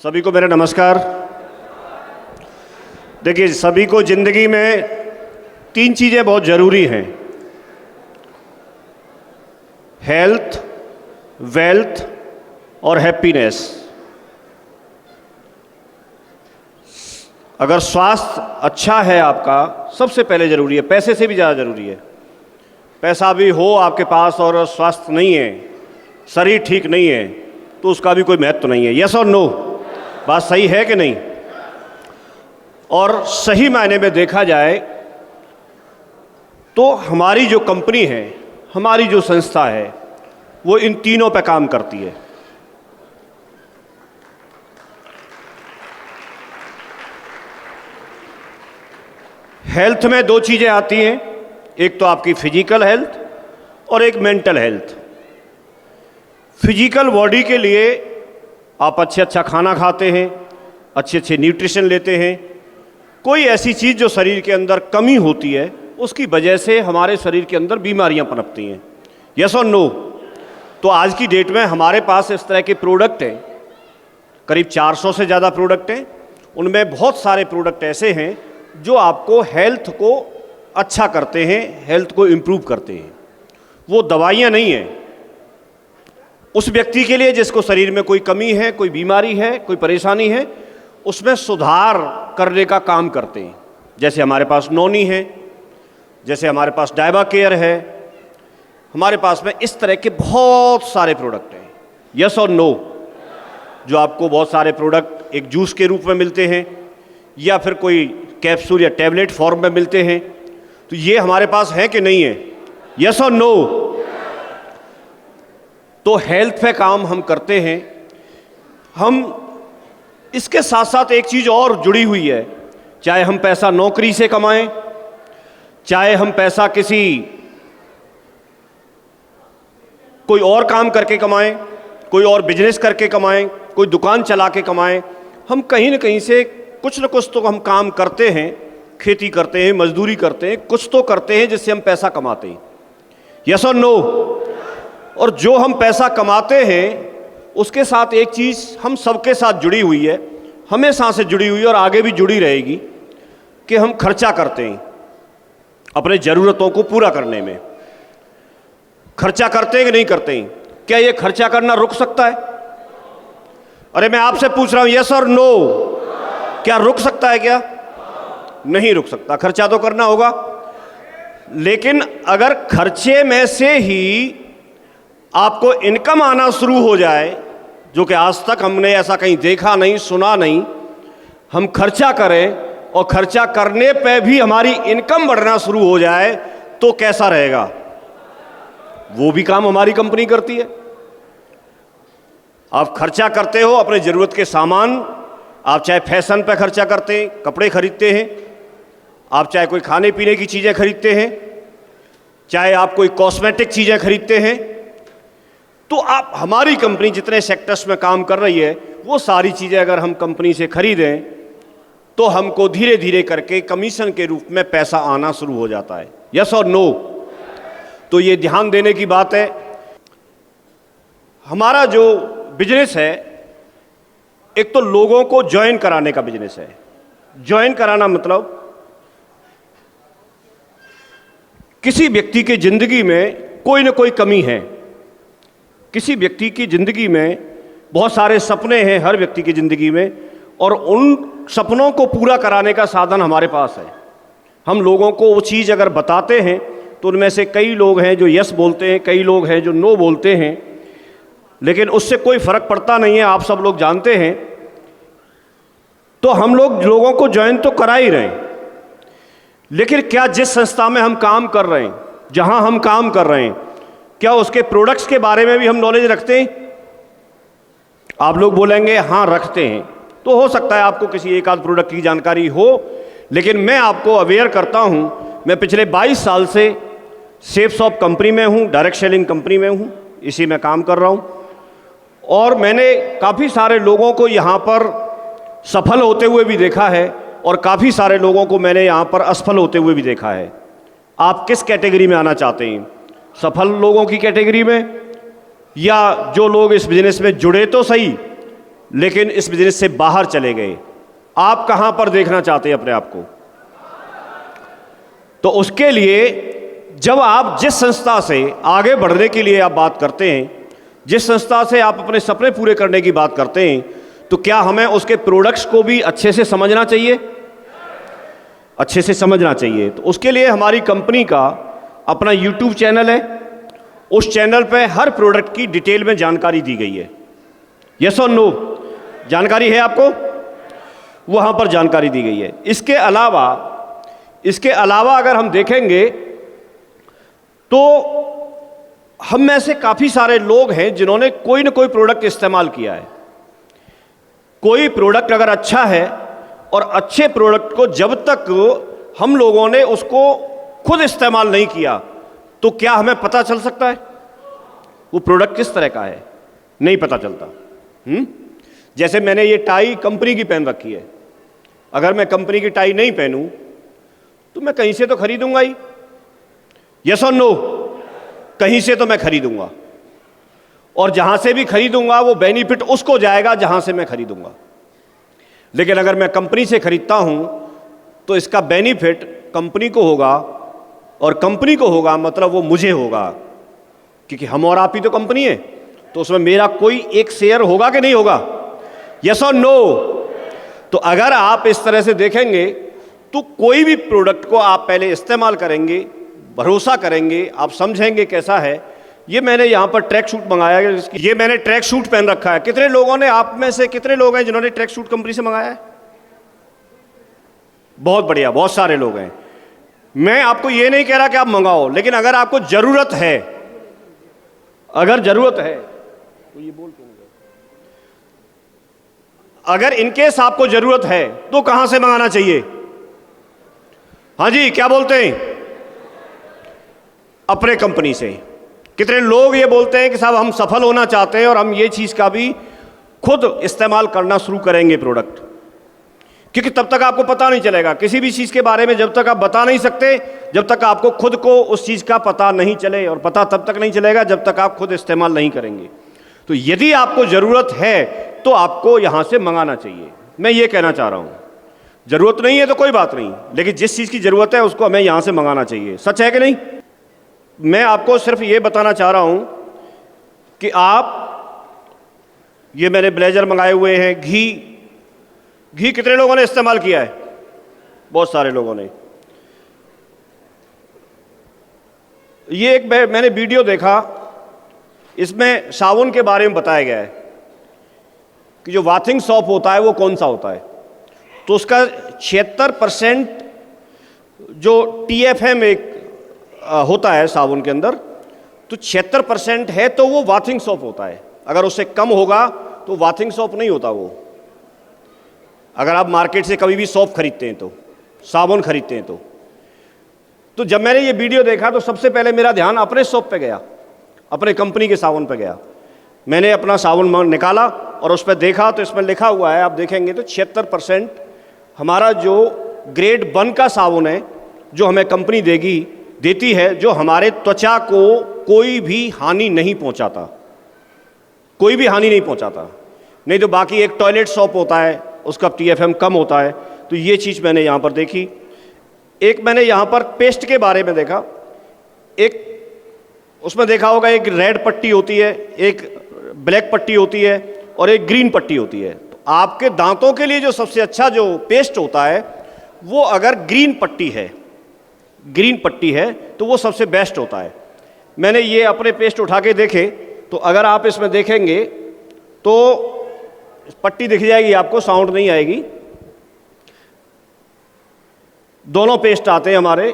सभी को मेरा नमस्कार। देखिए, सभी को ज़िंदगी में तीन चीज़ें बहुत ज़रूरी हैं: हेल्थ, वेल्थ और हैप्पीनेस। अगर स्वास्थ्य अच्छा है आपका, सबसे पहले ज़रूरी है, पैसे से भी ज़्यादा ज़रूरी है। पैसा भी हो आपके पास और स्वास्थ्य नहीं है, शरीर ठीक नहीं है, तो उसका भी कोई महत्व नहीं है। यस और नो? बात सही है कि नहीं? और सही मायने में देखा जाए तो हमारी जो कंपनी है, हमारी जो संस्था है, वो इन तीनों पे काम करती है। हेल्थ में दो चीज़ें आती हैं, एक तो आपकी फिजिकल हेल्थ और एक मेंटल हेल्थ। फिजिकल बॉडी के लिए आप अच्छा खाना खाते हैं, अच्छे न्यूट्रिशन लेते हैं। कोई ऐसी चीज़ जो शरीर के अंदर कमी होती है, उसकी वजह से हमारे शरीर के अंदर बीमारियां पनपती हैं। यस और नो? तो आज की डेट में हमारे पास इस तरह के प्रोडक्ट हैं, करीब 400 से ज़्यादा प्रोडक्ट हैं। उनमें बहुत सारे प्रोडक्ट ऐसे हैं जो आपको हेल्थ को अच्छा करते हैं, हेल्थ को इम्प्रूव करते हैं। वो दवाइयाँ नहीं हैं। उस व्यक्ति के लिए जिसको शरीर में कोई कमी है, कोई बीमारी है, कोई परेशानी है, उसमें सुधार करने का काम करते हैं। जैसे हमारे पास नोनी है, जैसे हमारे पास डायबा केयर है, हमारे पास में इस तरह के बहुत सारे प्रोडक्ट हैं। यस और नो? जो आपको बहुत सारे प्रोडक्ट एक जूस के रूप में मिलते हैं या फिर कोई कैप्सूल या टैबलेट फॉर्म में मिलते हैं, तो ये हमारे पास है कि नहीं है? यस और नो? तो हेल्थ पे काम हम करते हैं। हम इसके साथ साथ एक चीज़ और जुड़ी हुई है, चाहे हम पैसा नौकरी से कमाएं, चाहे हम पैसा किसी कोई और काम करके कमाएं, कोई और बिजनेस करके कमाएं, कोई दुकान चला के कमाएं, हम कहीं ना कहीं से कुछ न कुछ तो हम काम करते हैं। खेती करते हैं, मजदूरी करते हैं, कुछ तो करते हैं जिससे हम पैसा कमाते हैं। यस और नो? और जो हम पैसा कमाते हैं, उसके साथ एक चीज़ हम सबके साथ जुड़ी हुई है, हमेशा से जुड़ी हुई है और आगे भी जुड़ी रहेगी, कि हम खर्चा करते हैं अपने ज़रूरतों को पूरा करने में। खर्चा करते हैं कि नहीं करते हैं? क्या ये खर्चा करना रुक सकता है? अरे मैं आपसे पूछ रहा हूं, यस और नो? क्या रुक सकता है? क्या नहीं रुक सकता। खर्चा तो करना होगा। लेकिन अगर खर्चे में से ही आपको इनकम आना शुरू हो जाए, जो कि आज तक हमने ऐसा कहीं देखा नहीं, सुना नहीं, हम खर्चा करें और खर्चा करने पे भी हमारी इनकम बढ़ना शुरू हो जाए, तो कैसा रहेगा? वो भी काम हमारी कंपनी करती है। आप खर्चा करते हो अपने ज़रूरत के सामान, आप चाहे फैशन पे खर्चा करते हैं, कपड़े खरीदते हैं, आप चाहे कोई खाने पीने की चीज़ें खरीदते हैं, चाहे आप कोई कॉस्मेटिक चीज़ें खरीदते हैं, तो आप हमारी कंपनी जितने सेक्टर्स में काम कर रही है, वो सारी चीज़ें अगर हम कंपनी से खरीदें तो हमको धीरे धीरे करके कमीशन के रूप में पैसा आना शुरू हो जाता है। यस और नो? तो ये ध्यान देने की बात है। हमारा जो बिजनेस है, एक तो लोगों को ज्वाइन कराने का बिजनेस है। ज्वाइन कराना मतलब किसी व्यक्ति की जिंदगी में कोई ना कोई कमी है। किसी व्यक्ति की ज़िंदगी में बहुत सारे सपने हैं, हर व्यक्ति की ज़िंदगी में, और उन सपनों को पूरा कराने का साधन हमारे पास है। हम लोगों को वो चीज़ अगर बताते हैं तो उनमें से कई लोग हैं जो यस बोलते हैं, कई लोग हैं जो नो बोलते हैं, लेकिन उससे कोई फ़र्क पड़ता नहीं है, आप सब लोग जानते हैं। तो हम लोग लोगों को ज्वाइन तो करा ही रहे हैं, लेकिन क्या जिस संस्था में हम काम कर रहे हैं, जहां हम काम कर रहे हैं, क्या उसके प्रोडक्ट्स के बारे में भी हम नॉलेज रखते हैं? आप लोग बोलेंगे हाँ रखते हैं। तो हो सकता है आपको किसी एक आध प्रोडक्ट की जानकारी हो, लेकिन मैं आपको अवेयर करता हूँ। मैं पिछले 22 साल से सेफ शॉप कंपनी में हूँ, डायरेक्ट सेलिंग कंपनी में हूँ, इसी में काम कर रहा हूँ, और मैंने काफ़ी सारे लोगों को यहाँ पर सफल होते हुए भी देखा है और काफ़ी सारे लोगों को मैंने यहाँ पर असफल होते हुए भी देखा है। आप किस कैटेगरी में आना चाहते हैं? सफल लोगों की कैटेगरी में, या जो लोग इस बिजनेस में जुड़े तो सही लेकिन इस बिजनेस से बाहर चले गए। आप कहां पर देखना चाहते हैं अपने आप को? तो उसके लिए जब आप जिस संस्था से आगे बढ़ने के लिए आप बात करते हैं, जिस संस्था से आप अपने सपने पूरे करने की बात करते हैं, तो क्या हमें उसके प्रोडक्ट्स को भी अच्छे से समझना चाहिए? अच्छे से समझना चाहिए। तो उसके लिए हमारी कंपनी का अपना YouTube चैनल है। उस चैनल पे हर प्रोडक्ट की डिटेल में जानकारी दी गई है। यस और नो? जानकारी है आपको? वहाँ पर जानकारी दी गई है। इसके अलावा अगर हम देखेंगे तो हम में से काफ़ी सारे लोग हैं जिन्होंने कोई ना कोई प्रोडक्ट इस्तेमाल किया है। कोई प्रोडक्ट अगर अच्छा है और अच्छे प्रोडक्ट को जब तक हम लोगों ने उसको खुद इस्तेमाल नहीं किया तो क्या हमें पता चल सकता है वो प्रोडक्ट किस तरह का है? नहीं पता चलता। जैसे मैंने ये टाई कंपनी की पहन रखी है, अगर मैं कंपनी की टाई नहीं पहनूं तो मैं कहीं से तो खरीदूंगा ही। यस और नो? कहीं से तो मैं खरीदूंगा, और जहां से भी खरीदूंगा वो बेनिफिट उसको जाएगा जहां से मैं खरीदूंगा। लेकिन अगर मैं कंपनी से खरीदता हूं तो इसका बेनिफिट कंपनी को होगा, और कंपनी को होगा मतलब वो मुझे होगा, क्योंकि हम और आप ही तो कंपनी है। तो उसमें मेरा कोई एक शेयर होगा कि नहीं होगा? यस और नो? तो अगर आप इस तरह से देखेंगे तो कोई भी प्रोडक्ट को आप पहले इस्तेमाल करेंगे, भरोसा करेंगे, आप समझेंगे कैसा है। ये मैंने यहाँ पर ट्रैक सूट मंगाया है, ये मैंने ट्रैक सूट पहन रखा है। कितने लोगों ने, आप में से कितने लोग हैं जिन्होंने ट्रैक सूट कंपनी से मंगाया है? बहुत बढ़िया, बहुत सारे लोग हैं। मैं आपको ये नहीं कह रहा कि आप मंगाओ, लेकिन अगर आपको जरूरत है, अगर जरूरत है तो ये बोल, अगर इनकेस आपको जरूरत है तो कहां से मंगाना चाहिए? हाँ जी, क्या बोलते हैं? अपने कंपनी से। कितने लोग ये बोलते हैं कि साहब हम सफल होना चाहते हैं और हम ये चीज का भी खुद इस्तेमाल करना शुरू करेंगे प्रोडक्ट, क्योंकि तब तक आपको पता नहीं चलेगा किसी भी चीज के बारे में। जब तक आप बता नहीं सकते, जब तक आपको खुद को उस चीज का पता नहीं चले, और पता तब तक नहीं चलेगा जब तक आप खुद इस्तेमाल नहीं करेंगे। तो यदि आपको जरूरत है तो आपको यहां से मंगाना चाहिए। मैं ये कहना चाह रहा हूं, जरूरत नहीं है तो कोई बात नहीं, लेकिन जिस चीज की जरूरत है उसको हमें यहां से मंगाना चाहिए। सच है कि नहीं? मैं आपको सिर्फ ये बताना चाह रहा हूं कि आप, ये मैंने ब्लेजर मंगाए हुए हैं। घी कितने लोगों ने इस्तेमाल किया है? बहुत सारे लोगों ने। ये एक मैंने वीडियो देखा, इसमें साबुन के बारे में बताया गया है कि जो बाथिंग सोप होता है वो कौन सा होता है। तो उसका 76% जो TFM एक होता है साबुन के अंदर, तो 76% है तो वो बाथिंग सोप होता है। अगर उससे कम होगा तो बाथिंग सोप नहीं होता वो। अगर आप मार्केट से कभी भी सोप खरीदते हैं, तो साबुन खरीदते हैं, तो जब मैंने ये वीडियो देखा तो सबसे पहले मेरा ध्यान अपने सोप पे गया, अपने कंपनी के साबुन पे गया। मैंने अपना साबुन निकाला और उस पर देखा तो इसमें लिखा हुआ है, आप देखेंगे तो 76% हमारा जो ग्रेड 1 का साबुन है जो हमें कंपनी देती है, जो हमारे त्वचा को कोई भी हानि नहीं पहुंचाता, कोई भी हानि नहीं पहुंचाता। नहीं तो बाकी एक टॉयलेट सोप होता है, उसका TFM कम होता है। तो ये चीज़ मैंने यहाँ पर देखी। एक मैंने यहाँ पर पेस्ट के बारे में देखा, एक उसमें देखा होगा, एक रेड पट्टी होती है, एक ब्लैक पट्टी होती है और एक ग्रीन पट्टी होती है। तो आपके दांतों के लिए जो सबसे अच्छा जो पेस्ट होता है वो अगर ग्रीन पट्टी है तो वो सबसे बेस्ट होता है। मैंने ये अपने पेस्ट उठा के देखे तो अगर आप इसमें देखेंगे तो पट्टी दिख जाएगी आपको, साउंड नहीं आएगी। दोनों पेस्ट आते हैं हमारे।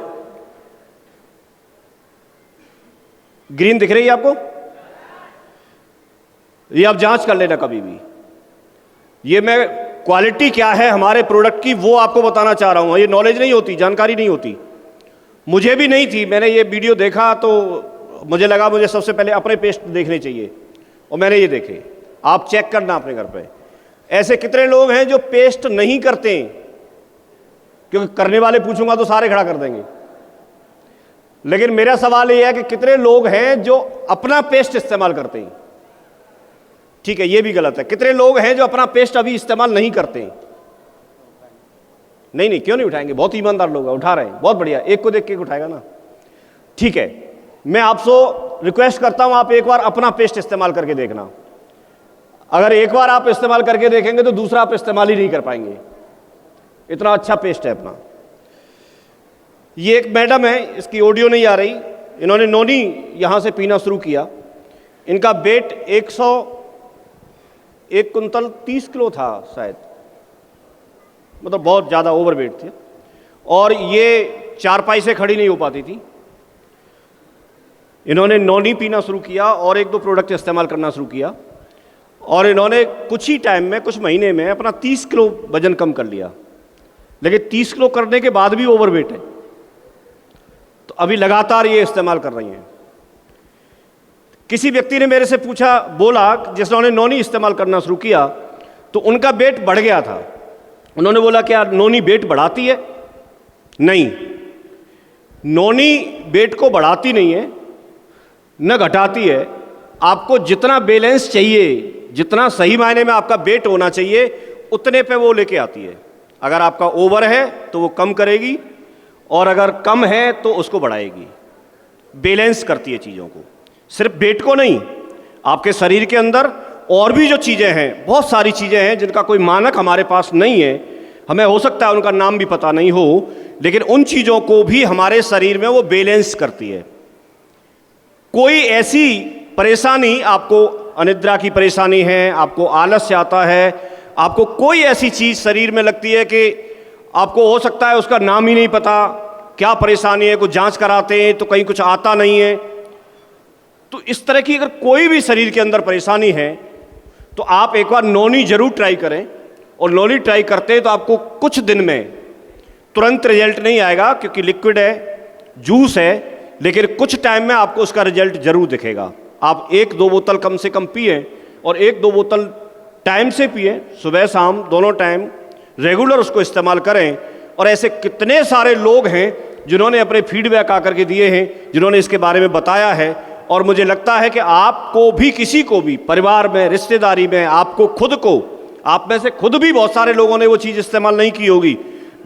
ग्रीन दिख रही है आपको? ये आप जांच कर लेना कभी भी। ये मैं क्वालिटी क्या है हमारे प्रोडक्ट की वो आपको बताना चाह रहा हूं। ये नॉलेज नहीं होती, जानकारी नहीं होती, मुझे भी नहीं थी। मैंने ये वीडियो देखा तो मुझे लगा मुझे सबसे पहले अपने पेस्ट देखने चाहिए, और मैंने ये देखे। आप चेक करना अपने घर पे। ऐसे कितने लोग हैं जो पेस्ट नहीं करते? क्योंकि करने वाले पूछूंगा तो सारे खड़ा कर देंगे। लेकिन मेरा सवाल यह है कि कितने लोग हैं जो अपना पेस्ट इस्तेमाल करते हैं? ठीक है, ये भी गलत है। कितने लोग हैं जो अपना पेस्ट अभी इस्तेमाल नहीं करते हैं? नहीं, क्यों नहीं उठाएंगे? बहुत ईमानदार लोग हैं, उठा रहे हैं, बहुत बढ़िया। एक को देख के उठाएगा ना, ठीक है। मैं आपसे रिक्वेस्ट करता हूं, आप एक बार अपना पेस्ट इस्तेमाल करके देखना। अगर एक बार आप इस्तेमाल करके देखेंगे तो दूसरा आप इस्तेमाल ही नहीं कर पाएंगे, इतना अच्छा पेस्ट है अपना। ये एक मैडम है, इसकी ऑडियो नहीं आ रही, इन्होंने नोनी यहां से पीना शुरू किया। इनका वेट 1 कुंतल 30 किलो था शायद, मतलब बहुत ज़्यादा ओवर वेट थे, और ये चारपाई से खड़ी नहीं हो पाती थी। इन्होंने नोनी पीना शुरू किया और 1-2 प्रोडक्ट इस्तेमाल करना शुरू किया, और इन्होंने कुछ ही टाइम में, कुछ महीने में अपना 30 किलो वजन कम कर लिया। लेकिन 30 किलो करने के बाद भी ओवर वेट है, तो अभी लगातार ये इस्तेमाल कर रही हैं। किसी व्यक्ति ने मेरे से पूछा, बोला, जिन्होंने नोनी इस्तेमाल करना शुरू किया तो उनका वेट बढ़ गया था। उन्होंने बोला, क्या नोनी वेट बढ़ाती है? नहीं, नोनी वेट को बढ़ाती नहीं है, न घटाती है। आपको जितना बैलेंस चाहिए, जितना सही मायने में आपका वेट होना चाहिए, उतने पे वो लेके आती है। अगर आपका ओवर है तो वो कम करेगी, और अगर कम है तो उसको बढ़ाएगी। बैलेंस करती है चीज़ों को, सिर्फ वेट को नहीं। आपके शरीर के अंदर और भी जो चीज़ें हैं, बहुत सारी चीज़ें हैं जिनका कोई मानक हमारे पास नहीं है, हमें हो सकता है उनका नाम भी पता नहीं हो, लेकिन उन चीज़ों को भी हमारे शरीर में वो बैलेंस करती है। कोई ऐसी परेशानी, आपको अनिद्रा की परेशानी है, आपको आलस्य आता है, आपको कोई ऐसी चीज़ शरीर में लगती है कि आपको हो सकता है उसका नाम ही नहीं पता, क्या परेशानी है, कुछ जांच कराते हैं तो कहीं कुछ आता नहीं है, तो इस तरह की अगर कोई भी शरीर के अंदर परेशानी है तो आप एक बार नोनी जरूर ट्राई करें। और नोनी ट्राई करते हैं तो आपको कुछ दिन में, तुरंत रिजल्ट नहीं आएगा क्योंकि लिक्विड है, जूस है, लेकिन कुछ टाइम में आपको उसका रिजल्ट जरूर दिखेगा। आप 1-2 बोतल कम से कम पिए, और 1-2 बोतल टाइम से पिए, सुबह शाम दोनों टाइम रेगुलर उसको इस्तेमाल करें। और ऐसे कितने सारे लोग हैं जिन्होंने अपने फीडबैक आकर के दिए हैं, जिन्होंने इसके बारे में बताया है। और मुझे लगता है कि आपको भी, किसी को भी, परिवार में, रिश्तेदारी में, आपको खुद को, आप में से खुद भी बहुत सारे लोगों ने वो चीज़ इस्तेमाल नहीं की होगी,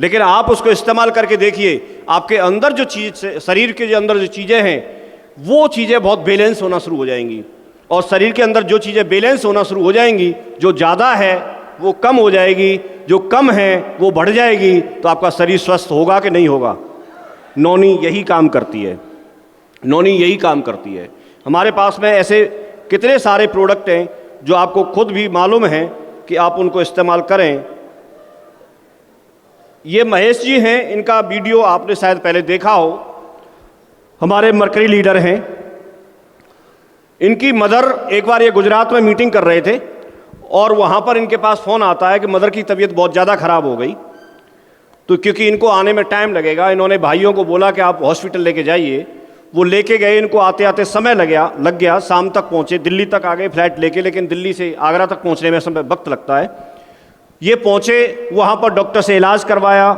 लेकिन आप उसको इस्तेमाल करके देखिए, आपके अंदर जो चीज़, शरीर के अंदर जो चीज़ें हैं, वो चीज़ें बहुत बैलेंस होना शुरू हो जाएंगी। और शरीर के अंदर जो चीज़ें बैलेंस होना शुरू हो जाएंगी, जो ज़्यादा है वो कम हो जाएगी, जो कम है वो बढ़ जाएगी, तो आपका शरीर स्वस्थ होगा कि नहीं होगा? नोनी यही काम करती है, नोनी यही काम करती है। हमारे पास में ऐसे कितने सारे प्रोडक्ट हैं जो आपको खुद भी मालूम है कि आप उनको इस्तेमाल करें। ये महेश जी हैं, इनका वीडियो आपने शायद पहले देखा हो, हमारे मरकरी लीडर हैं। इनकी मदर, एक बार ये गुजरात में मीटिंग कर रहे थे और वहाँ पर इनके पास फ़ोन आता है कि मदर की तबीयत बहुत ज़्यादा ख़राब हो गई, तो क्योंकि इनको आने में टाइम लगेगा, इन्होंने भाइयों को बोला कि आप हॉस्पिटल लेके जाइए। वो लेके गए, इनको आते आते समय लग गया, शाम तक पहुँचे, दिल्ली तक आ गए फ्लाइट लेके, लेकिन दिल्ली से आगरा तक पहुँचने में समय वक्त लगता है। ये पहुँचे, वहाँ पर डॉक्टर से इलाज करवाया,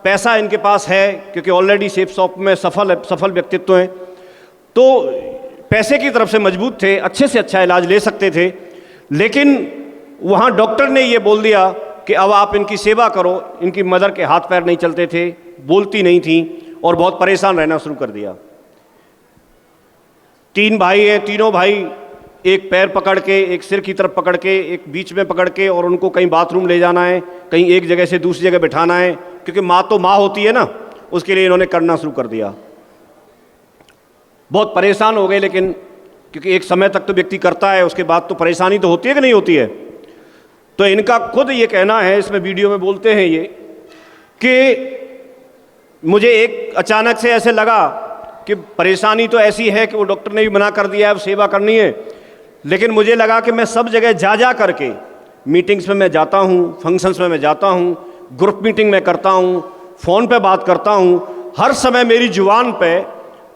पैसा इनके पास है क्योंकि ऑलरेडी सेफ शॉप में सफल व्यक्तित्व हैं, तो पैसे की तरफ से मजबूत थे, अच्छे से अच्छा इलाज ले सकते थे। लेकिन वहाँ डॉक्टर ने ये बोल दिया कि अब आप इनकी सेवा करो। इनकी मदर के हाथ पैर नहीं चलते थे, बोलती नहीं थी, और बहुत परेशान रहना शुरू कर दिया। 3 भाई हैं, तीनों भाई एक पैर पकड़ के, एक सिर की तरफ पकड़ के, एक बीच में पकड़ के, और उनको कहीं बाथरूम ले जाना है, कहीं एक जगह से दूसरी जगह बिठाना है, क्योंकि माँ तो माँ होती है ना, उसके लिए इन्होंने करना शुरू कर दिया। बहुत परेशान हो गए, लेकिन क्योंकि एक समय तक तो व्यक्ति करता है, उसके बाद तो परेशानी तो होती है कि नहीं होती है। तो इनका खुद ये कहना है, इसमें वीडियो में बोलते हैं ये, कि मुझे एक अचानक से ऐसे लगा कि परेशानी तो ऐसी है कि वो डॉक्टर ने भी मना कर दिया है, सेवा करनी है, लेकिन मुझे लगा कि मैं सब जगह जा करके, मीटिंग्स में मैं जाता हूँ, फंक्शंस में मैं जाता हूँ, ग्रुप मीटिंग में करता हूँ, फ़ोन पे बात करता हूँ, हर समय मेरी जुबान पे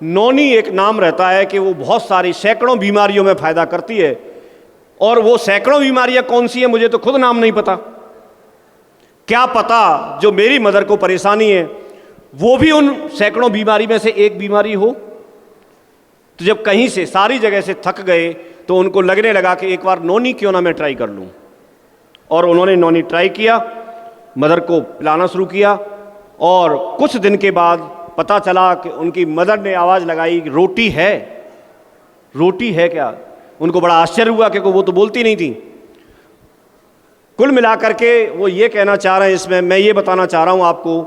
नोनी एक नाम रहता है कि वो बहुत सारी सैकड़ों बीमारियों में फ़ायदा करती है। और वो सैकड़ों बीमारियां कौन सी है मुझे तो खुद नाम नहीं पता। क्या पता जो मेरी मदर को परेशानी है वो भी उन सैकड़ों बीमारी में से एक बीमारी हो। तो जब कहीं से, सारी जगह से थक गए, तो उनको लगने लगा कि एक बार नोनी क्यों ना मैं ट्राई कर लूँ, और उन्होंने नोनी ट्राई किया, मदर को पिलाना शुरू किया, और कुछ दिन के बाद पता चला कि उनकी मदर ने आवाज़ लगाई कि रोटी है, रोटी है क्या। उनको बड़ा आश्चर्य हुआ कि वो तो बोलती नहीं थी। कुल मिलाकर के वो ये कहना चाह रहे हैं, इसमें मैं ये बताना चाह रहा हूँ आपको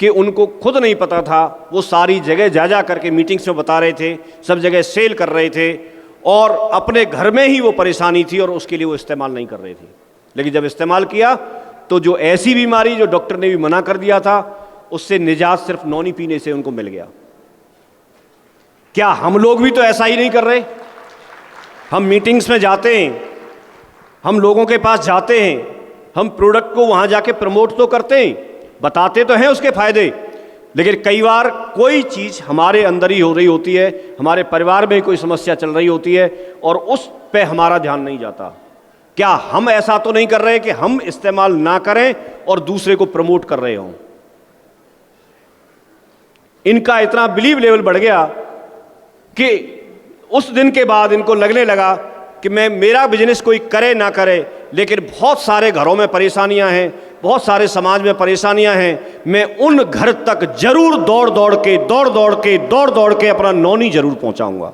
कि उनको खुद नहीं पता था, वो सारी जगह जा करके मीटिंग्स में बता रहे थे, सब जगह सेल कर रहे थे, और अपने घर में ही वो परेशानी थी और उसके लिए वो इस्तेमाल नहीं कर रहे थे। लेकिन जब इस्तेमाल किया तो जो ऐसी बीमारी जो डॉक्टर ने भी मना कर दिया था, उससे निजात सिर्फ नौनी पीने से उनको मिल गया। क्या हम लोग भी तो ऐसा ही नहीं कर रहे? हम मीटिंग्स में जाते हैं, हम लोगों के पास जाते हैं, हम प्रोडक्ट को वहां जाके प्रमोट तो करते हैं, बताते तो हैं उसके फायदे, लेकिन कई बार कोई चीज़ हमारे अंदर ही हो रही होती है, हमारे परिवार में कोई समस्या चल रही होती है और उस पे हमारा ध्यान नहीं जाता। क्या हम ऐसा तो नहीं कर रहे कि हम इस्तेमाल ना करें और दूसरे को प्रमोट कर रहे हों? इनका इतना बिलीव लेवल बढ़ गया कि उस दिन के बाद इनको लगने लगा कि मैं, मेरा बिजनेस कोई करे ना करे, लेकिन बहुत सारे घरों में परेशानियां हैं, बहुत सारे समाज में परेशानियां हैं, मैं उन घर तक जरूर दौड़ दौड़ के अपना नौनी जरूर पहुंचाऊंगा।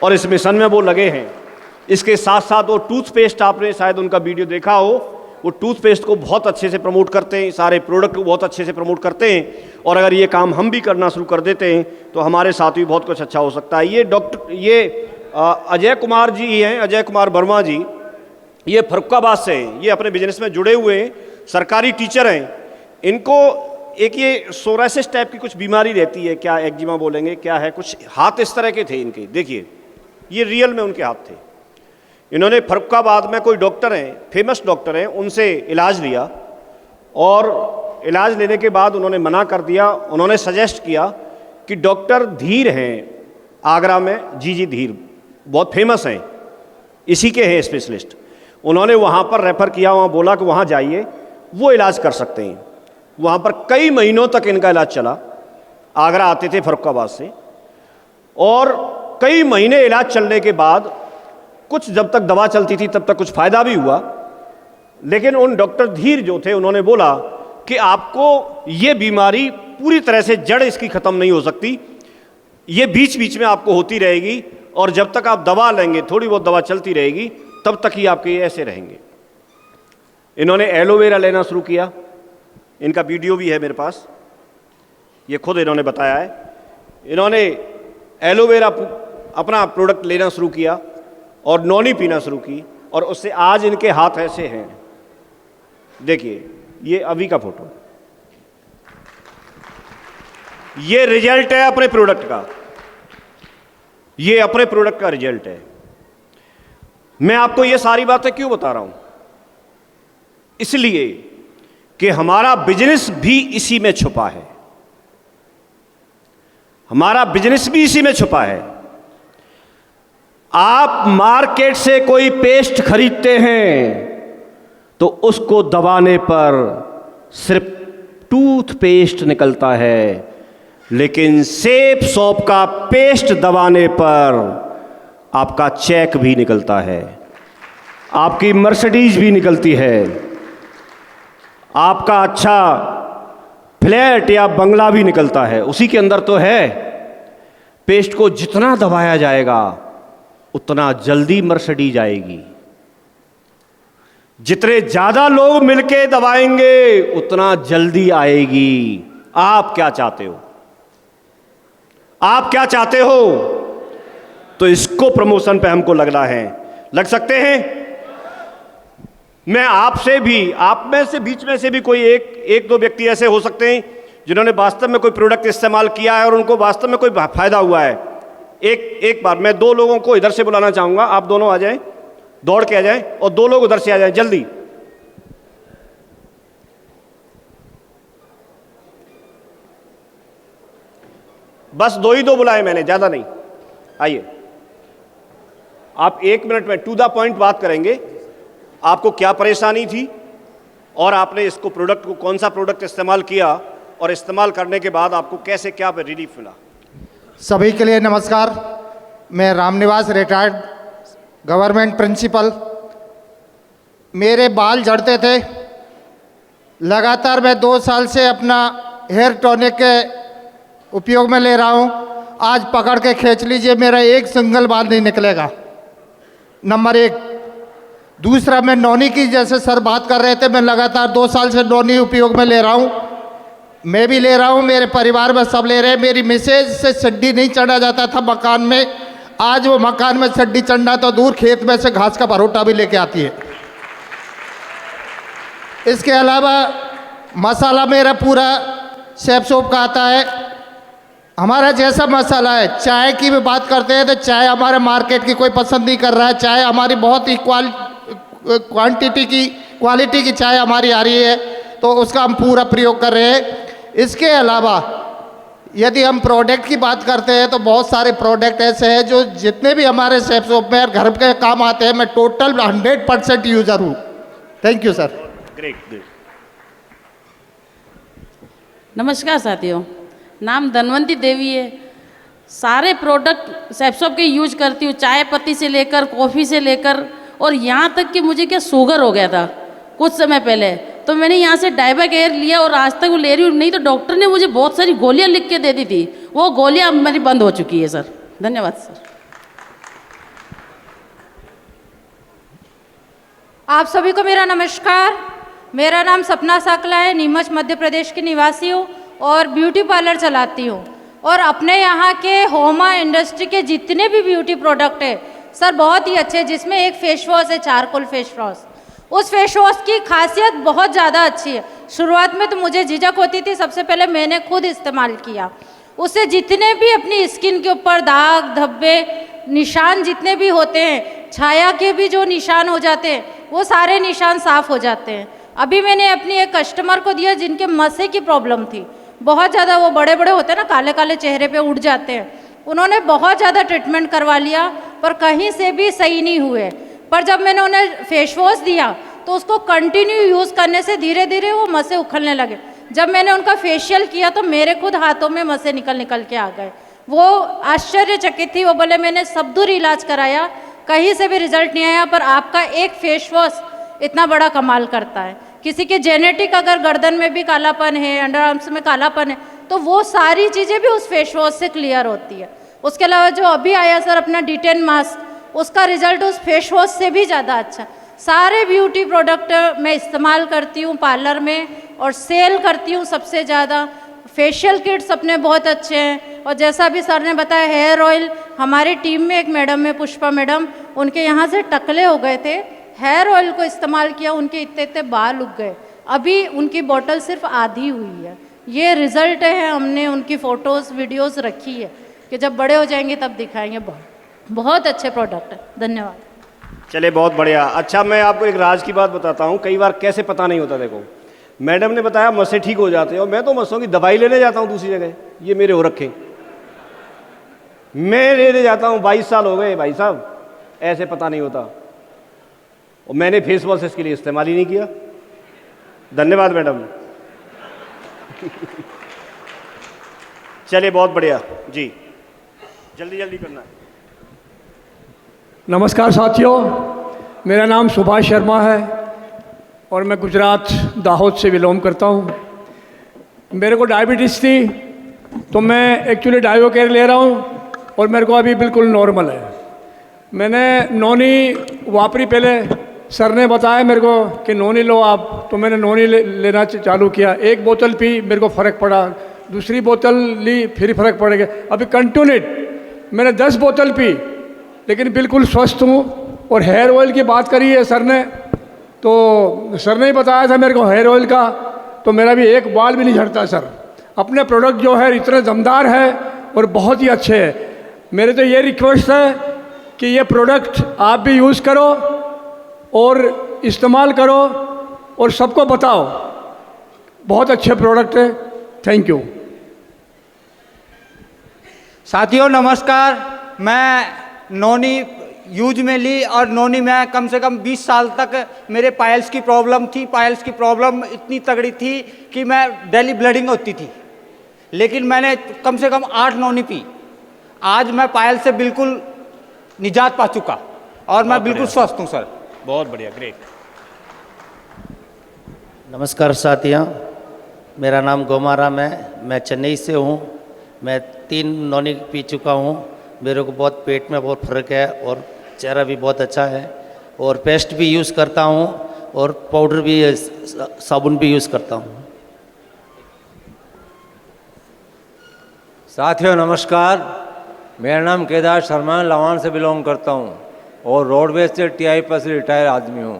और इस मिशन में वो लगे हैं। इसके साथ साथ वो टूथपेस्ट, आपने शायद उनका वीडियो देखा हो, वो टूथपेस्ट को बहुत अच्छे से प्रमोट करते हैं, सारे प्रोडक्ट को बहुत अच्छे से प्रमोट करते हैं। और अगर ये काम हम भी करना शुरू कर देते हैं तो हमारे साथ भी बहुत कुछ अच्छा हो सकता है। ये अजय कुमार जी हैं, अजय कुमार वर्मा जी, ये फर्रुखाबाद से हैं, ये अपने बिजनेस में जुड़े हुए हैं, सरकारी टीचर हैं। इनको एक ये सोरासिस टाइप की कुछ बीमारी रहती है, क्या एक्जिमा बोलेंगे, क्या है, कुछ हाथ इस तरह के थे इनके, देखिए ये रियल में उनके हाथ थे। इन्होंने फर्रुखाबाद में कोई डॉक्टर हैं, फेमस डॉक्टर हैं, उनसे इलाज लिया, और इलाज लेने के बाद उन्होंने मना कर दिया। उन्होंने सजेस्ट किया कि डॉक्टर धीर हैं आगरा में, जी धीर बहुत फेमस हैं, इसी के हैं स्पेशलिस्ट। उन्होंने वहाँ पर रेफ़र किया, वहाँ बोला कि वहाँ जाइए, वो इलाज कर सकते हैं। वहाँ पर कई महीनों तक इनका इलाज चला। आगरा आते थे फर्रुखाबाद से, और कई महीने इलाज चलने के बाद कुछ जब तक दवा चलती थी तब तक कुछ फ़ायदा भी हुआ, लेकिन उन डॉक्टर धीर जो थे उन्होंने बोला कि आपको ये बीमारी पूरी तरह से जड़ इसकी ख़त्म नहीं हो सकती, ये बीच बीच में आपको होती रहेगी, और जब तक आप दवा लेंगे, थोड़ी बहुत दवा चलती रहेगी, तब तक ही आपके ऐसे रहेंगे। इन्होंने एलोवेरा लेना शुरू किया, इनका वीडियो भी है मेरे पास, ये खुद इन्होंने बताया है। इन्होंने एलोवेरा अपना प्रोडक्ट लेना शुरू किया और नौनी पीना शुरू की, और उससे आज इनके हाथ ऐसे हैं। देखिए ये अभी का फोटो, ये रिजल्ट है अपने प्रोडक्ट का, ये अपने प्रोडक्ट का रिजल्ट है। मैं आपको ये सारी बातें क्यों बता रहा हूं? इसलिए कि हमारा बिजनेस भी इसी में छुपा है, हमारा बिजनेस भी इसी में छुपा है। आप मार्केट से कोई पेस्ट खरीदते हैं तो उसको दबाने पर सिर्फ टूथपेस्ट निकलता है, लेकिन सेप सॉप का पेस्ट दबाने पर आपका चेक भी निकलता है, आपकी मर्सिडीज भी निकलती है, आपका अच्छा फ्लैट या बंगला भी निकलता है, उसी के अंदर तो है। पेस्ट को जितना दबाया जाएगा उतना जल्दी मर्सिडीज आएगी, जितने ज्यादा लोग मिलके दबाएंगे उतना जल्दी आएगी। आप क्या चाहते हो? आप क्या चाहते हो? तो इसको प्रमोशन पे हमको लगना है, लग सकते हैं। मैं आपसे भी, आप में से बीच में से भी कोई एक दो व्यक्ति ऐसे हो सकते हैं जिन्होंने वास्तव में कोई प्रोडक्ट इस्तेमाल किया है और उनको वास्तव में कोई फायदा हुआ है। एक बार मैं 2 लोगों को इधर से बुलाना चाहूंगा, आप दोनों आ जाएं, दौड़ के आ जाएं, और 2 लोग उधर से आ जाएं जल्दी। बस 2 ही 2 बुलाए मैंने, ज्यादा नहीं। आइए, आप 1 मिनट में टू द पॉइंट बात करेंगे। आपको क्या परेशानी थी और आपने इसको प्रोडक्ट को, कौन सा प्रोडक्ट इस्तेमाल किया, और इस्तेमाल करने के बाद आपको कैसे क्या रिलीफ मिला। सभी के लिए नमस्कार। मैं रामनिवास रिटायर्ड गवर्नमेंट प्रिंसिपल। मेरे बाल झड़ते थे, लगातार मैं 2 साल से अपना हेयर टॉनिक के उपयोग में ले रहा हूँ। आज पकड़ के खींच लीजिए, मेरा एक सिंगल बाल नहीं निकलेगा, नंबर 1। दूसरा, मैं नौनी की, जैसे सर बात कर रहे थे, मैं लगातार 2 साल से नौनी उपयोग में ले रहा हूँ। मैं भी ले रहा हूँ, मेरे परिवार में सब ले रहे हैं। मेरी मिसेज से चड्डी नहीं चढ़ा जाता था मकान में, आज वो मकान में चड्डी चढ़ना तो दूर, खेत में से घास का भरोटा भी लेके आती है। इसके अलावा मसाला मेरा पूरा सेफ सोप का आता है। हमारा जैसा मसाला है, चाय की भी बात करते हैं तो चाय हमारे मार्केट की कोई पसंद नहीं कर रहा है। चाय हमारी बहुत ही क्वालिटी की चाय हमारी आ रही है, तो उसका हम पूरा प्रयोग कर रहे हैं। इसके अलावा यदि हम प्रोडक्ट की बात करते हैं तो बहुत सारे प्रोडक्ट ऐसे हैं जो जितने भी हमारे सेफ सोप में घर के काम आते हैं, मैं टोटल 100% यूज़र हूँ। Thank you sir. ग्रेट। नमस्कार साथियों, नाम धनवंती देवी है। सारे प्रोडक्ट सेफसॉप के यूज करती हूँ, चाय पत्ती से लेकर कॉफ़ी से लेकर, और यहाँ तक कि मुझे क्या शुगर हो गया था कुछ समय पहले, तो मैंने यहाँ से डायबा केयर लिया और आज तक वो ले रही हूँ। नहीं तो डॉक्टर ने मुझे बहुत सारी गोलियाँ लिख के दे दी थी, वो गोलियाँ अब मेरी बंद हो चुकी है सर। धन्यवाद सर। आप सभी को मेरा नमस्कार। मेरा नाम सपना साकला है, नीमच मध्य प्रदेश की निवासी हूँ और ब्यूटी पार्लर चलाती हूँ। और अपने यहाँ के होमा इंडस्ट्री के जितने भी ब्यूटी प्रोडक्ट है सर बहुत ही अच्छे, जिसमें एक फेस वॉश है, चारकोल फेस वॉश। उस फेस वॉश की खासियत बहुत ज़्यादा अच्छी है। शुरुआत में तो मुझे झिझक होती थी, सबसे पहले मैंने खुद इस्तेमाल किया। उससे जितने भी अपनी स्किन के ऊपर दाग धब्बे निशान जितने भी होते हैं, छाया के भी जो निशान हो जाते हैं, वो सारे निशान साफ हो जाते हैं। अभी मैंने अपनी एक कस्टमर को दिया जिनके मसे की प्रॉब्लम थी बहुत ज़्यादा, वो बड़े बड़े होते हैं ना, काले काले चेहरे पे उठ जाते हैं। उन्होंने बहुत ज़्यादा ट्रीटमेंट करवा लिया पर कहीं से भी सही नहीं हुए। पर जब मैंने उन्हें फेस वॉश दिया तो उसको कंटिन्यू यूज़ करने से धीरे धीरे वो मसे उखलने लगे। जब मैंने उनका फेशियल किया तो मेरे खुद हाथों में मसे निकल के आ गए। वो आश्चर्यचकित थी। वो बोले मैंने सब दूर इलाज कराया, कहीं से भी रिजल्ट नहीं आया, पर आपका एक फेस वॉश इतना बड़ा कमाल करता है। किसी के जेनेटिक अगर गर्दन में भी कालापन है, अंडर आर्म्स में कालापन है, तो वो सारी चीज़ें भी उस फेस वॉश से क्लियर होती है। उसके अलावा जो अभी आया सर अपना D10 मास्क, उसका रिजल्ट उस फेस वॉश से भी ज़्यादा अच्छा। सारे ब्यूटी प्रोडक्ट मैं इस्तेमाल करती हूँ पार्लर में और सेल करती हूँ सबसे ज़्यादा। फेशियल किट्स अपने बहुत अच्छे हैं। और जैसा भी सर ने बताया, हेयर ऑयल, हमारी टीम में एक मैडम है पुष्पा मैडम, उनके यहाँ से टकले हो गए थे, हेयर ऑयल को इस्तेमाल किया, उनके इतने इतने बाल उग गए। अभी उनकी बोतल सिर्फ आधी हुई है। ये रिजल्ट है, हमने उनकी फ़ोटोज़ वीडियोज़ रखी है कि जब बड़े हो जाएंगे तब दिखाएंगे। बहुत अच्छे प्रोडक्ट है। धन्यवाद। चले, बहुत बढ़िया। अच्छा, मैं आपको एक राज की बात बताता हूँ। कई बार कैसे पता नहीं होता। देखो, मैडम ने बताया मस्से ठीक हो जाते हैं और मैं तो मस्सों की दवाई लेने जाता हूँ दूसरी जगह। ये मेरे हो रखे, मैं लेने जाता हूँ। 22 साल हो गए भाई साहब, ऐसे पता नहीं होता। और मैंने फेस वॉश इसके लिए इस्तेमाल ही नहीं किया। धन्यवाद मैडम। चलिए, बहुत बढ़िया जी, जल्दी जल्दी करना है। नमस्कार साथियों, मेरा नाम सुभाष शर्मा है और मैं गुजरात दाहोद से बिलोंग करता हूँ। मेरे को डायबिटीज़ थी तो मैं एक्चुअली डायो केयर ले रहा हूँ और मेरे को अभी बिल्कुल नॉर्मल है। मैंने नोनी वापरी, पहले सर ने बताया मेरे को कि नोनी लो आप, तो मैंने नोनी लेना चालू किया। एक बोतल पी, मेरे को फ़र्क पड़ा। दूसरी बोतल ली, फिर फ़र्क पड़ गया। अभी कंटिन्यूट मैंने 10 बोतल पी, लेकिन बिल्कुल स्वस्थ हूँ। और हेयर ऑयल की बात करी है सर ने, तो सर ने ही बताया था मेरे को हेयर ऑयल का, तो मेरा भी एक बाल भी नहीं झड़ता सर। अपने प्रोडक्ट जो है इतने दमदार है और बहुत ही अच्छे हैं। मेरे तो ये रिक्वेस्ट है कि ये प्रोडक्ट आप भी यूज़ करो और इस्तेमाल करो और सबको बताओ। बहुत अच्छे प्रोडक्ट है। Thank you. साथियों नमस्कार, मैं नोनी यूज में ली और नोनी में कम से कम 20 साल तक मेरे पायल्स की प्रॉब्लम थी। पायल्स की प्रॉब्लम इतनी तगड़ी थी कि मैं डेली ब्लीडिंग होती थी, लेकिन मैंने कम से कम 8 नोनी पी। आज मैं पायल से बिल्कुल निजात पा चुका और मैं बिल्कुल स्वस्थ हूँ सर। बहुत बढ़िया, ग्रेट। नमस्कार साथियों, मेरा नाम गोमाराम है, मैं चेन्नई से हूँ। मैं 3 नॉनी पी चुका हूँ। मेरे को बहुत पेट में बहुत फर्क है और चेहरा भी बहुत अच्छा है और पेस्ट भी यूज़ करता हूँ और पाउडर भी, साबुन भी यूज़ करता हूँ। साथियों नमस्कार, मेरा नाम केदार शर्मा, लवान से बिलोंग करता हूँ और रोडवेज से TI पर से रिटायर आदमी हूँ।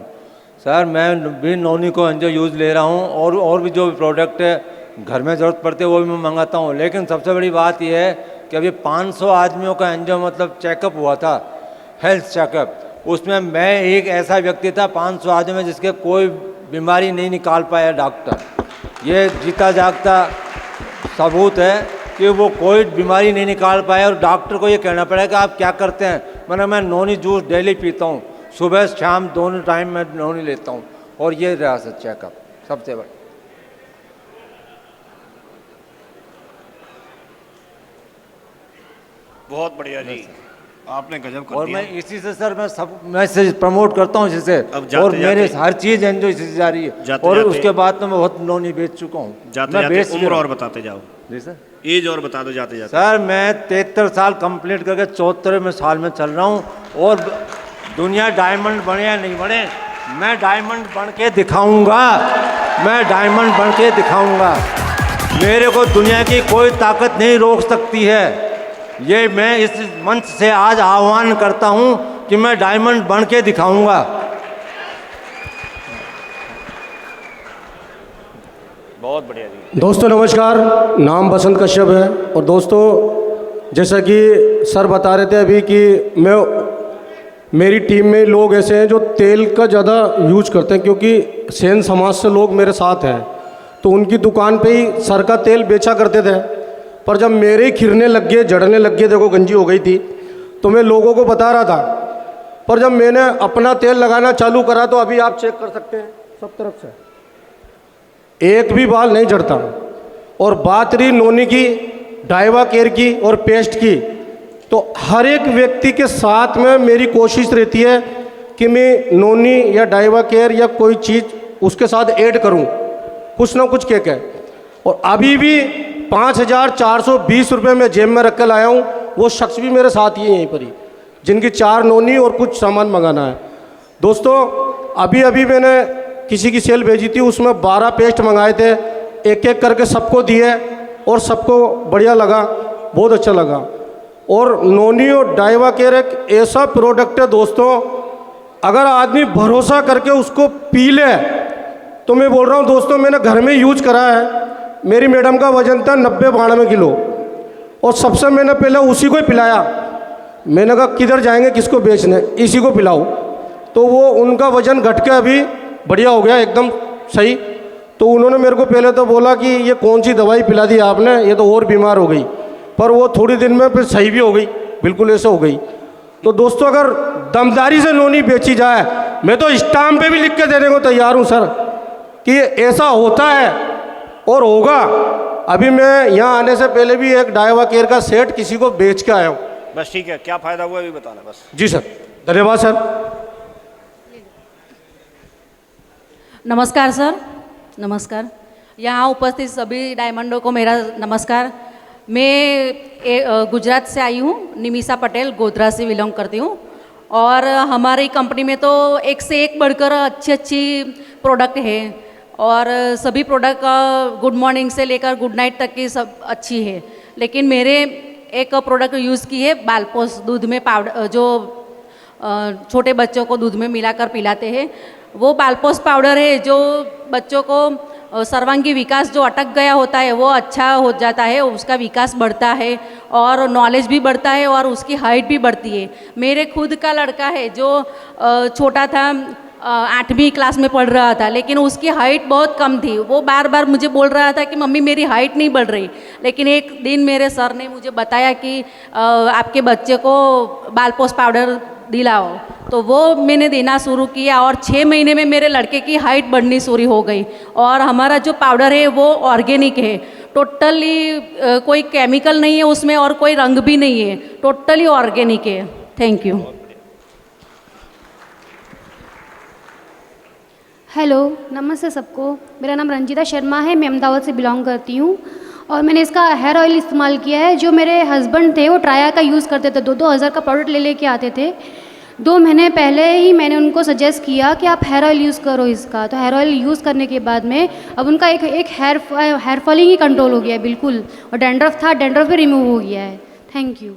सर मैं भी नोनी को एंजो यूज़ ले रहा हूँ और भी जो भी प्रोडक्ट है घर में ज़रूरत पड़ती है वो भी मैं मंगाता हूँ। लेकिन सबसे बड़ी बात यह है कि अभी 500 आदमियों का एंजो मतलब चेकअप हुआ था, हेल्थ चेकअप। उसमें मैं एक ऐसा व्यक्ति था 500 आदमी में जिसके कोई बीमारी नहीं निकाल पाया डॉक्टर। ये जीता जागता सबूत है कि वो कोई बीमारी नहीं निकाल पाया और डॉक्टर को ये कहना पड़ेगा आप क्या करते हैं। मैं नोनी जूस डेली पीता हूँ, सुबह शाम दोनों टाइम मैं नोनी लेता हूँ और ये रहा सर चेकअप सबसे बड़ा। बहुत बढ़िया जी, आपने गजब कर और दिया। मैं इसी से सर मैं इसे प्रमोट करता हूँ इसी से। अब जाते और मेरे जाते- हर चीज़ एंजो इसी से जा रही है। जाते और जाते- उसके बाद तो मैं बहुत नोनी बेच चुका हूँ। जाते मैं जाते बेच भी उम्र रहा और हूँ। बताते जाओ, जी सर। एज और बता दो जाते जाते। सर मैं 73 साल कंप्लीट करके 74वें साल में चल रहा हूँ और दुनिया डायमंड बने या नहीं बने, मैं डायमंड बन के दिखाऊंगा। मैं डायमंड बन के दिखाऊंगा। मेरे को दुनिया की कोई ताकत नहीं रोक सकती है। ये मैं इस मंच से आज आह्वान करता हूँ कि मैं डायमंड बन के दिखाऊंगा। बहुत बढ़िया जी। दोस्तों नमस्कार, नाम बसंत कश्यप है। और दोस्तों जैसा कि सर बता रहे थे अभी कि मेरी टीम में लोग ऐसे हैं जो तेल का ज़्यादा यूज करते हैं, क्योंकि सेन समाज से लोग मेरे साथ हैं। तो उनकी दुकान पे ही सर का तेल बेचा करते थे, पर जब मेरे ही खिरने लग गए, जड़ने लग गए, देखो गंजी हो गई थी, तो मैं लोगों को बता रहा था। पर जब मैंने अपना तेल लगाना चालू करा तो अभी आप चेक कर सकते हैं सब तरफ से एक भी बाल नहीं झड़ता। और बात रही नोनी की, डाइवा केयर की और पेस्ट की, तो हर एक व्यक्ति के साथ में मेरी कोशिश रहती है कि मैं नोनी या डाइवा केयर या कोई चीज़ उसके साथ ऐड करूं, कुछ ना कुछ के। और अभी भी 5,420 रुपये मैं जेब में रख कर लाया हूँ। वो शख्स भी मेरे साथ ही है यहीं पर ही, जिनकी 4 नोनी और कुछ सामान मंगाना है। दोस्तों अभी अभी मैंने किसी की सेल भेजी थी, उसमें 12 पेस्ट मंगाए थे, एक एक करके सबको दिए और सबको बढ़िया लगा, बहुत अच्छा लगा। और नोनी और डाइवा केयर एक ऐसा प्रोडक्ट है दोस्तों, अगर आदमी भरोसा करके उसको पी ले, तो मैं बोल रहा हूँ दोस्तों, मैंने घर में यूज करा है। मेरी मैडम का वजन था 90-92 किलो और सबसे मैंने पहले उसी को ही पिलाया। मैंने कहा किधर जाएंगे, किसको बेचने, इसी को पिलाओ। तो वो उनका वजन घट के अभी बढ़िया हो गया, एकदम सही। तो उन्होंने मेरे को पहले तो बोला कि ये कौन सी दवाई पिला दी आपने, ये तो और बीमार हो गई। पर वो थोड़ी दिन में फिर सही भी हो गई, बिल्कुल ऐसे हो गई। तो दोस्तों अगर दमदारी से नोनी बेची जाए, मैं तो स्टाम्प पे भी लिख के देने को तैयार हूँ सर कि ऐसा होता है और होगा। अभी मैं यहाँ आने से पहले भी एक डाइवा केयर का सेट किसी को बेच के आया हूँ। बस ठीक है, क्या फ़ायदा हुआ अभी बताना बस। जी सर, धन्यवाद सर। नमस्कार सर, नमस्कार। यहाँ उपस्थित सभी डायमंडों को मेरा नमस्कार। मैं गुजरात से आई हूँ, निमिषा पटेल, गोधरा से बिलोंग करती हूँ। और हमारी कंपनी में तो एक से एक बढ़कर अच्छी अच्छी प्रोडक्ट है और सभी प्रोडक्ट गुड मॉर्निंग से लेकर गुड नाइट तक की सब अच्छी है। लेकिन मेरे एक प्रोडक्ट यूज़ की है बालपोस, दूध में पाउडर, जो छोटे बच्चों को दूध में मिलाकर पिलाते हैं, वो बालपोस पाउडर है जो बच्चों को सर्वांगी विकास जो अटक गया होता है वो अच्छा हो जाता है, उसका विकास बढ़ता है और नॉलेज भी बढ़ता है और उसकी हाइट भी बढ़ती है। मेरे खुद का लड़का है जो छोटा था, 8वीं क्लास में पढ़ रहा था, लेकिन उसकी हाइट बहुत कम थी। वो बार बार मुझे बोल रहा था कि मम्मी मेरी हाइट नहीं बढ़ रही। लेकिन एक दिन मेरे सर ने मुझे बताया कि आपके बच्चे को बालपोस पाउडर दिलाओ, तो वो मैंने देना शुरू किया और 6 महीने में मेरे लड़के की हाइट बढ़नी शुरू हो गई। और हमारा जो पाउडर है वो ऑर्गेनिक है, टोटली कोई केमिकल नहीं है उसमें और कोई रंग भी नहीं है, टोटली ऑर्गेनिक है। Thank you. हेलो, नमस्ते सबको। मेरा नाम रंजिता शर्मा है, मैं अहमदाबाद से बिलोंग करती हूँ और मैंने इसका हेयर ऑयल इस्तेमाल किया है। जो मेरे हस्बैंड थे वो ट्राया का यूज़ करते थे, 2-2 हज़ार का प्रोडक्ट लेके आते थे। 2 महीने पहले ही मैंने उनको सजेस्ट किया कि आप हेयर ऑयल यूज़ करो इसका। तो हेयर ऑयल यूज़ करने के बाद में अब उनका एक हेयर फॉलिंग ही कंट्रोल हो गया है बिल्कुल, और डैंड्रफ था, डैंड्रफ भी रिमूव हो गया है। Thank you.